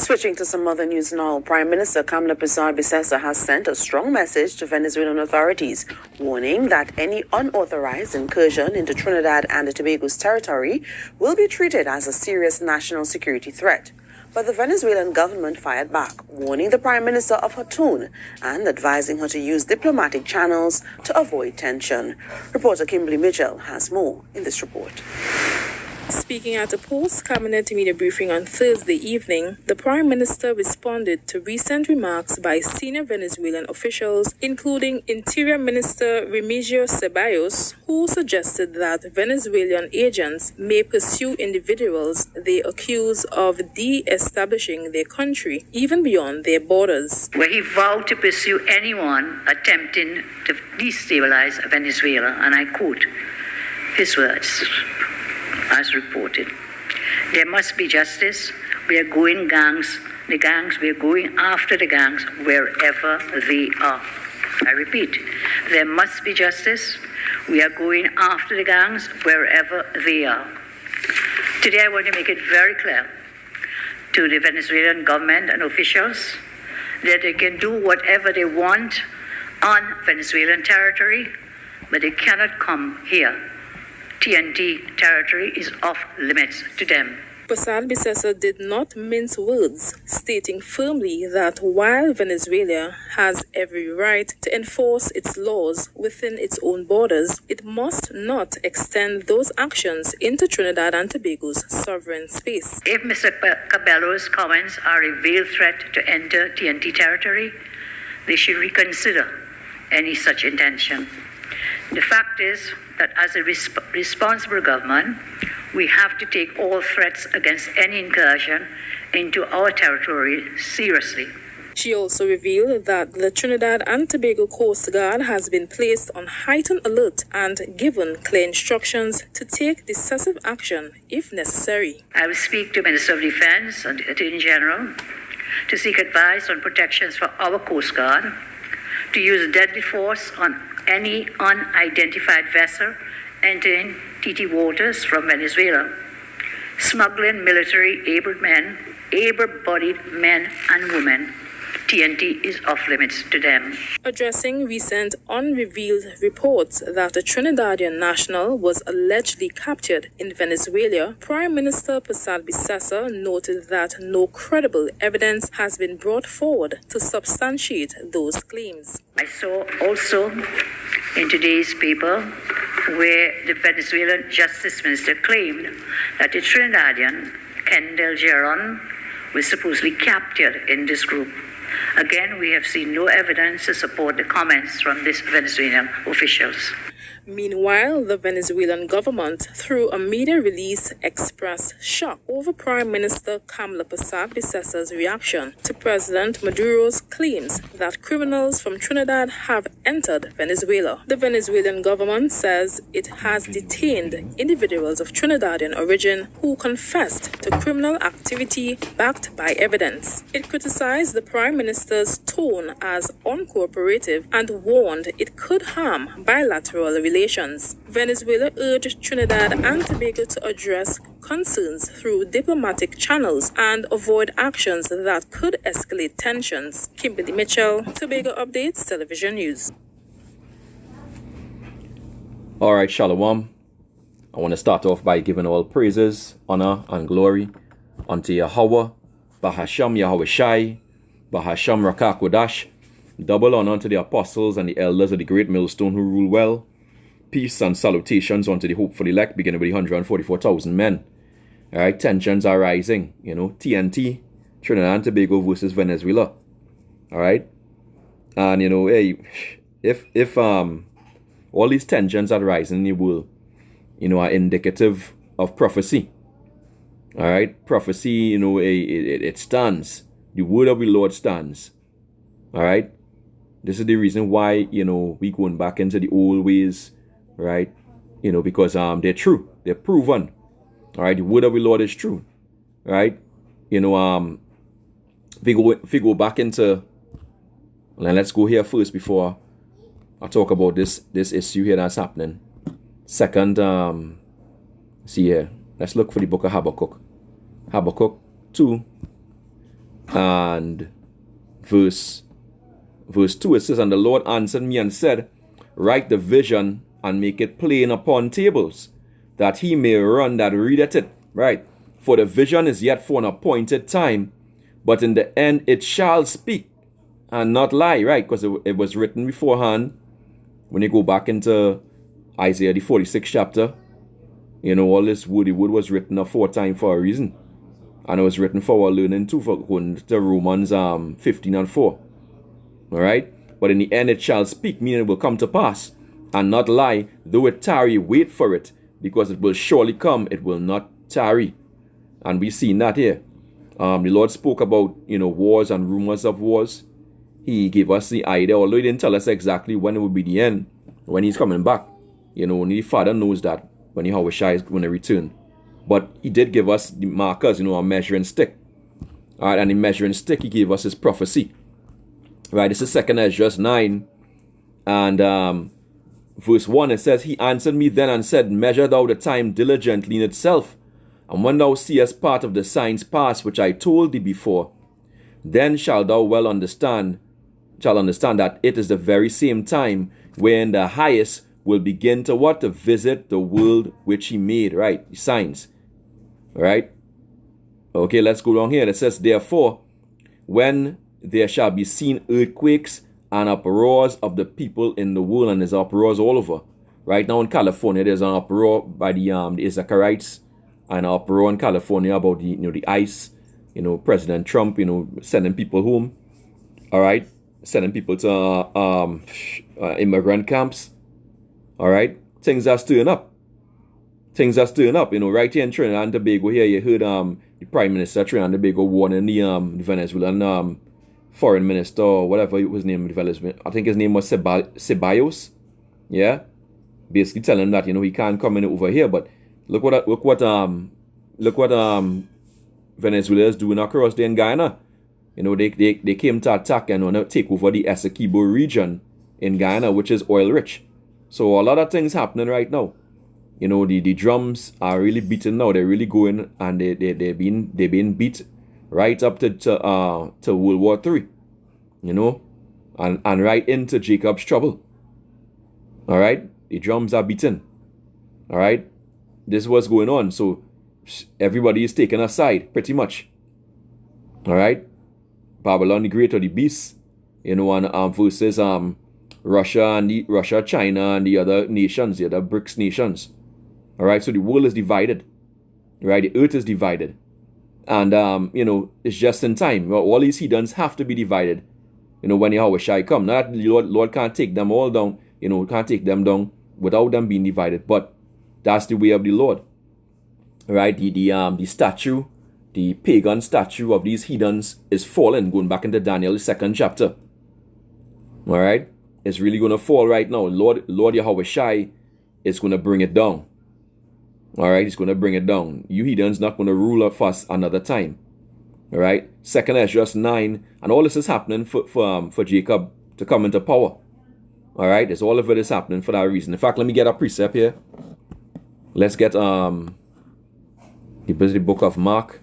Switching to some other news now, Prime Minister Kamla has sent a strong message to Venezuelan authorities, warning that any unauthorized incursion into Trinidad and Tobago's territory will be treated as a serious national security threat. But the Venezuelan government fired back, warning the Prime Minister of her tone and advising her to use diplomatic channels to avoid tension. Reporter Kimberly Mitchell has more in this report. Speaking at a post-cabinet media briefing on Thursday evening, the Prime Minister responded to recent remarks by senior Venezuelan officials, including Interior Minister Remigio Ceballos, who suggested that Venezuelan agents may pursue individuals they accuse of de-establishing their country, even beyond their borders. Where he vowed to pursue anyone attempting to destabilize Venezuela, and I quote his words, as reported. There must be justice. We are going we are going after the gangs wherever they are. I repeat, there must be justice. We are going after the gangs wherever they are. Today I want to make it very clear to the Venezuelan government and officials that they can do whatever they want on Venezuelan territory, but they cannot come here. TNT territory is off limits to them. Posad-Bissessor did not mince words, stating firmly that while Venezuela has every right to enforce its laws within its own borders, it must not extend those actions into Trinidad and Tobago's sovereign space. If Mr. Cabello's comments are a veiled threat to enter TNT territory, they should reconsider any such intention. The fact is that as a responsible government, we have to take all threats against any incursion into our territory seriously. She also revealed that the Trinidad and Tobago Coast Guard has been placed on heightened alert and given clear instructions to take decisive action if necessary. I will speak to Minister of Defense and the Attorney General to seek advice on protections for our Coast Guard, to use deadly force on any unidentified vessel entering TT waters from Venezuela, smuggling military able-bodied men and women. TNT is off limits to them. Addressing recent unrevealed reports that a Trinidadian national was allegedly captured in Venezuela, Prime Minister Posad-Bissessor noted that no credible evidence has been brought forward to substantiate those claims. I saw also in today's paper where the Venezuelan Justice Minister claimed that the Trinidadian Kendall Geron was supposedly captured in this group. Again, we have seen no evidence to support the comments from these Venezuelan officials. Meanwhile, the Venezuelan government, through a media release, expressed shock over Prime Minister Kamla Posad-Bissessor's reaction to President Maduro's claims that criminals from Trinidad have entered Venezuela. The Venezuelan government says it has detained individuals of Trinidadian origin who confessed to criminal activity backed by evidence. It criticized the Prime Minister's tone as uncooperative and warned it could harm bilateral relations. Venezuela urged Trinidad and Tobago to address concerns through diplomatic channels and avoid actions that could escalate tensions. Kimberly Mitchell, Tobago Updates Television News. All right, Shalom. I want to start off by giving all praises, honor, and glory unto Yahweh, Bahasham Yahweh Shai, Bahasham Rakak Wadash. Double honor unto the apostles and the elders of the great millstone who rule well. Peace and salutations unto the hopeful elect, beginning with the 144,000 men. All right, tensions are rising. You know, TNT, Trinidad and Tobago versus Venezuela. All right, and you know, hey, if all these tensions are rising in the world, you know, are indicative of prophecy. All right, prophecy, you know, it stands. The word of the Lord stands. All right, this is the reason why, you know, we going back into the old ways. Right, you know, because they're true, they're proven. All right, the word of the Lord is true. Right, you know, if we go back into, well, let's go here first before I talk about this issue here that's happening. Second, see here, let's look for the book of Habakkuk. Habakkuk 2, And verse 2, it says, "And the Lord answered me and said, Write the vision and make it plain upon tables, that he may run that readeth it." Right? "For the vision is yet for an appointed time, but in the end it shall speak and not lie." Right? Because it was written beforehand. When you go back into Isaiah the 46th chapter, all this wood was written aforetime for a reason. And it was written for our learning too, for according to Romans 15 and 4. Alright? "But in the end it shall speak," meaning it will come to pass, "and not lie. Though it tarry, wait for it, because it will surely come, it will not tarry." And we've seen that here. The Lord spoke about, wars and rumors of wars. He gave us the idea, although he didn't tell us exactly when it would be the end, when he's coming back. Only the Father knows that, when Yahushua is going to return. But he did give us the markers, a measuring stick. Alright, and the measuring stick, he gave us his prophecy. Right, this is 2 Ezra 9. And verse 1, it says, "He answered me then and said, Measure thou the time diligently in itself. And when thou seest part of the signs pass, which I told thee before, then shalt thou well understand that it is the very same time wherein the highest will begin to what? To visit the world which he made." Right, the signs. Right? Okay, let's go down here. It says, "Therefore, when there shall be seen earthquakes and uproars of the people in the world," and there's uproars all over. Right now in California, there's an uproar by the Issacharites, and an uproar in California about the ICE, President Trump, sending people home. All right, sending people to immigrant camps. All right, things are stirring up. Things are stirring up. Right here in Trinidad and Tobago, here you heard the Prime Minister of Trinidad and Tobago warning the Venezuelan foreign minister, or whatever his name was. I think his name was Ceballos. Yeah, basically telling him that he can't come in over here. But look what Venezuela is doing across there in Guyana. They came to attack and want to take over the Essequibo region in Guyana, which is oil rich. So a lot of things happening right now. The drums are really beating now. They're really going, and they're being beat right up to World War III. And right into Jacob's trouble. All right, the drums are beating. All right, this is what's going on. So everybody is taken aside, pretty much. All right, Babylon the Great, or the beast, and versus Russia, China, and the other nations, the other BRICS nations. All right, so the world is divided. Right, the earth is divided, and it's just in time. Well, all these heathens have to be divided. When Yahushua come, not that the Lord can't take them all down. Can't take them down without them being divided. But that's the way of the Lord. Right, the statue, the pagan statue of these heathens is fallen. Going back into Daniel, the 2nd chapter. All right, it's really going to fall right now. Lord Yahushua is going to bring it down. All right, he's going to bring it down. You heathens not going to rule of us another time. All right, 2 Ezra 9, and all this is happening for Jacob to come into power. All right, it's all of it is happening for that reason. In fact, let me get a precept here. Let's get the book of Mark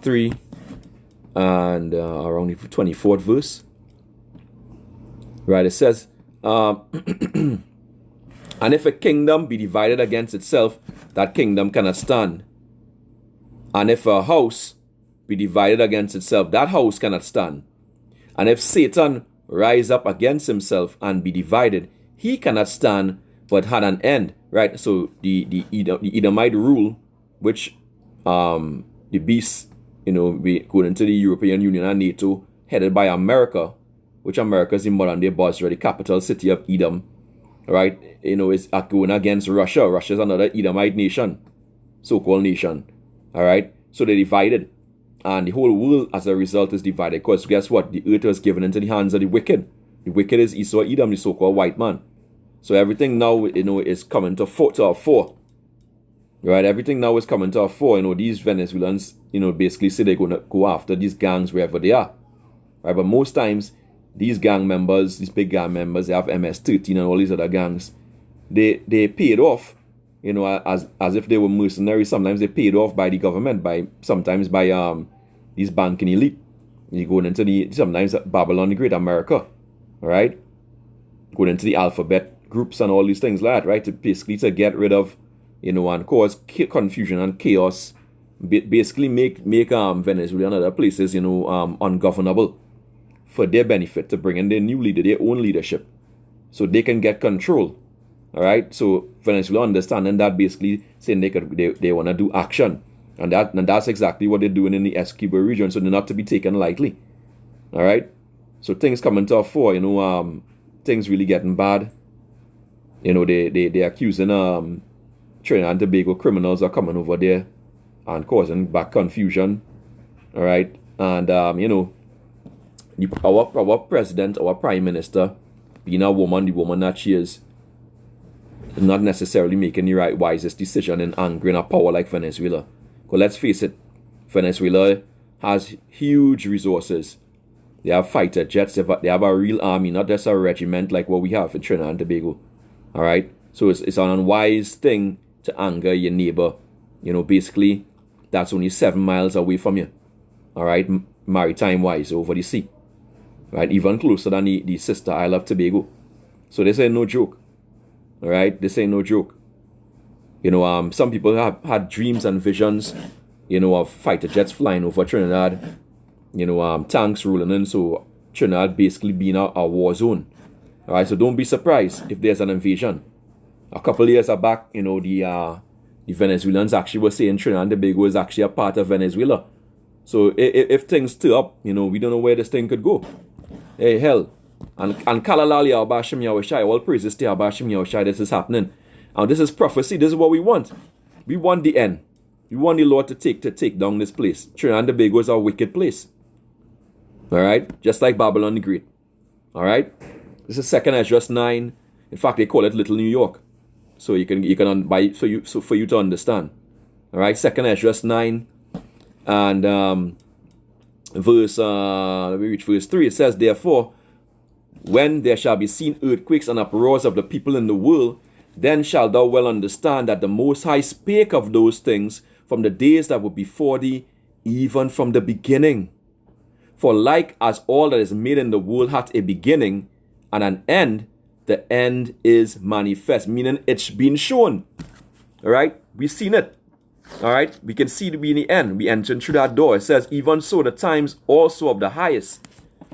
3, and around the 24th verse. Right, it says, "And if a kingdom be divided against itself, that kingdom cannot stand. And if a house be divided against itself, that house cannot stand. And if Satan rise up against himself and be divided, he cannot stand, but had an end." Right, so the Edomite rule, which the beast, going into the European Union and NATO, headed by America, which America is the modern day Basra, the capital city of Edom. Right, is going against Russia. Russia is another Edomite nation, so-called nation. All right, so they're divided, and the whole world as a result is divided. Because guess what? The earth was given into the hands of the wicked. The wicked is Esau, Edom, the so-called white man. So everything now, is coming to a fore. Right, everything now is coming to a fore. These Venezuelans, basically say they're going to go after these gangs wherever they are. Right, but most times, these gang members, these big gang members, they have MS-13 and all these other gangs. They paid off, as if they were mercenaries. Sometimes they paid off by the government, sometimes by these banking elite. You're going into sometimes Babylon the Great America, all right? Going into the alphabet groups and all these things like that, right? To get rid of, and cause confusion and chaos. Basically make Venezuela and other places, ungovernable for their benefit, to bring in their new leader, their own leadership, so they can get control. All right. So Venezuela understanding that, basically saying they want to do action, and that's exactly what they're doing in the Essequibo region. So they're not to be taken lightly. All right. So things coming to a fore. Things really getting bad. They're accusing Trinidad and Tobago criminals are coming over there and causing back confusion. All right. And our president, our prime minister, being a woman, the woman that she is not necessarily making the wisest decision in angering a power like Venezuela. Because let's face it, Venezuela has huge resources. They have fighter jets. They have a real army, not just a regiment like what we have in Trinidad and Tobago. All right. So it's an unwise thing to anger your neighbor. Basically, that's only 7 miles away from you. All right. Maritime wise, over the sea. Right. Even closer than the sister Isle of Tobago. So this ain't no joke. All right. This ain't no joke. Some people have had dreams and visions, of fighter jets flying over Trinidad. Tanks rolling in. So Trinidad basically being a war zone. All right. So don't be surprised if there's an invasion. A couple of years back, the Venezuelans actually were saying Trinidad and Tobago is actually a part of Venezuela. So if things stir up, we don't know where this thing could go. Hey, hell. And Kalalali Abashim Yahushai, all praises to Abashim Yahushai, this is happening. And this is prophecy. This is what we want. We want the end. We want the Lord to take down this place. Trinidad and Tobago is a wicked place. All right? Just like Babylon the Great. All right? This is 2nd Esdras 9. In fact, they call it Little New York. So for you to understand. All right? 2nd Esdras 9 and verse let me reach verse 3. It says, therefore, when there shall be seen earthquakes and uproars of the people in the world, then shalt thou well understand that the Most High spake of those things from the days that were before thee, even from the beginning. For like as all that is made in the world hath a beginning and an end, the end is manifest. Meaning it's been shown. All right? We've seen it. All right? We can see it be in the end. We enter through that door. It says, even so the times also of the highest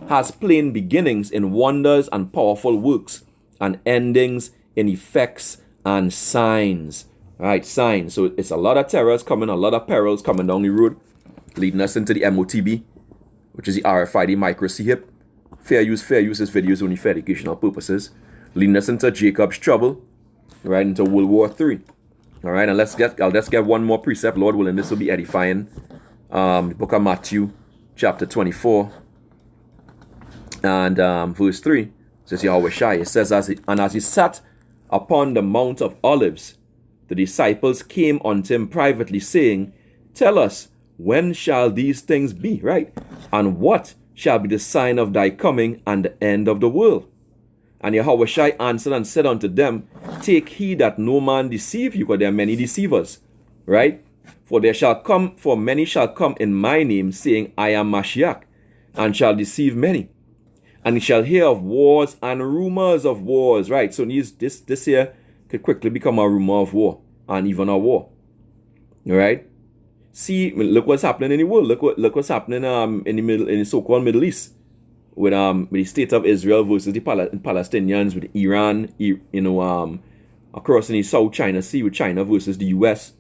has plain beginnings in wonders and powerful works, and endings in effects and signs. All right, signs. So it's a lot of terrors coming, a lot of perils coming down the road, leading us into the MOTB, which is the RFID micro CHIP. Fair use. This video is only for educational purposes. Leading us into Jacob's trouble, right, into World War III. All right, and I'll just get one more precept, Lord willing. This will be edifying. The book of Matthew, chapter 24. And verse 3 says, Yahushai, it says, as he sat upon the Mount of Olives, the disciples came unto him privately, saying, tell us, when shall these things be, right? And what shall be the sign of thy coming and the end of the world? And Yahushai answered and said unto them, take heed that no man deceive you, because there are many deceivers, right? For many shall come in my name, saying, I am Mashiach, and shall deceive many. And you shall hear of wars and rumors of wars. Right. So this here could quickly become a rumor of war and even a war. All right. See, look what's happening in the world. Look what's happening in the so-called Middle East with the state of Israel versus the Palestinians, with Iran, across in the South China Sea with China versus the US.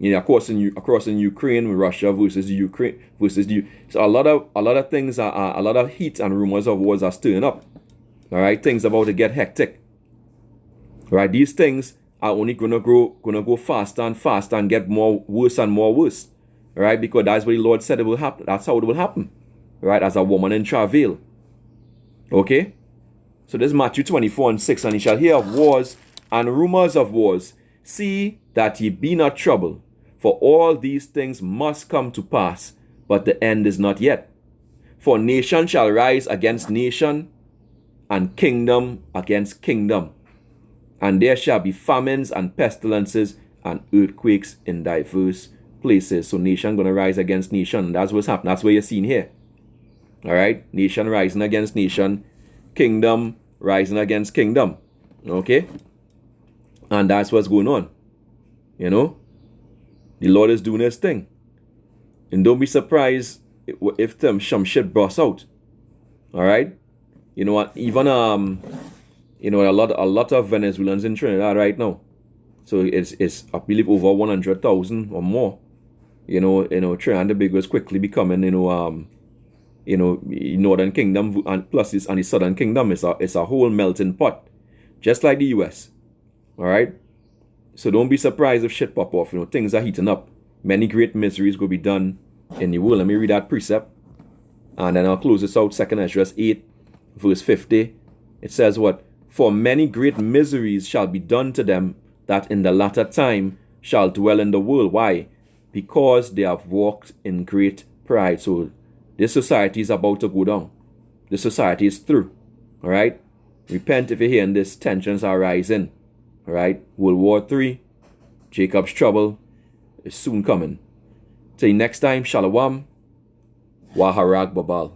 Across in Ukraine with Russia versus the Ukraine versus the. So a lot of things are a lot of heat and rumors of wars are stirring up. All right, things about to get hectic. All right, these things are only gonna go faster and faster and get worse and more worse. All right, because that's what the Lord said it will happen. That's how it will happen. All right, as a woman in travail. Okay, so this is Matthew 24 and 6, and ye shall hear of wars and rumors of wars. See that ye be not troubled, for all these things must come to pass, but the end is not yet. For nation shall rise against nation, and kingdom against kingdom. And there shall be famines and pestilences and earthquakes in diverse places. So nation going to rise against nation. That's what's happening. That's what you're seeing here. All right? Nation rising against nation, kingdom rising against kingdom. Okay? And that's what's going on. You know? The Lord is doing his thing. And don't be surprised if some shit bursts out. All right? You know what? Even you know, a lot of Venezuelans in Trinidad right now. So it's I believe over 100,000 or more. You know, Trinidad and Tobago is quickly becoming, Northern Kingdom and plus and the Southern Kingdom is a whole melting pot, just like the US. All right. So don't be surprised if shit pop off. You know, things are heating up. Many great miseries will be done in the world. Let me read that precept, and then I'll close this out. 2 Ezra 8, verse 50. It says what? For many great miseries shall be done to them that in the latter time shall dwell in the world. Why? Because they have walked in great pride. So this society is about to go down. This society is through. All right? Repent if you're hearing this. Tensions are rising. All right? World War III, Jacob's trouble is soon coming. Till next time, Shalom, Waharag Babal.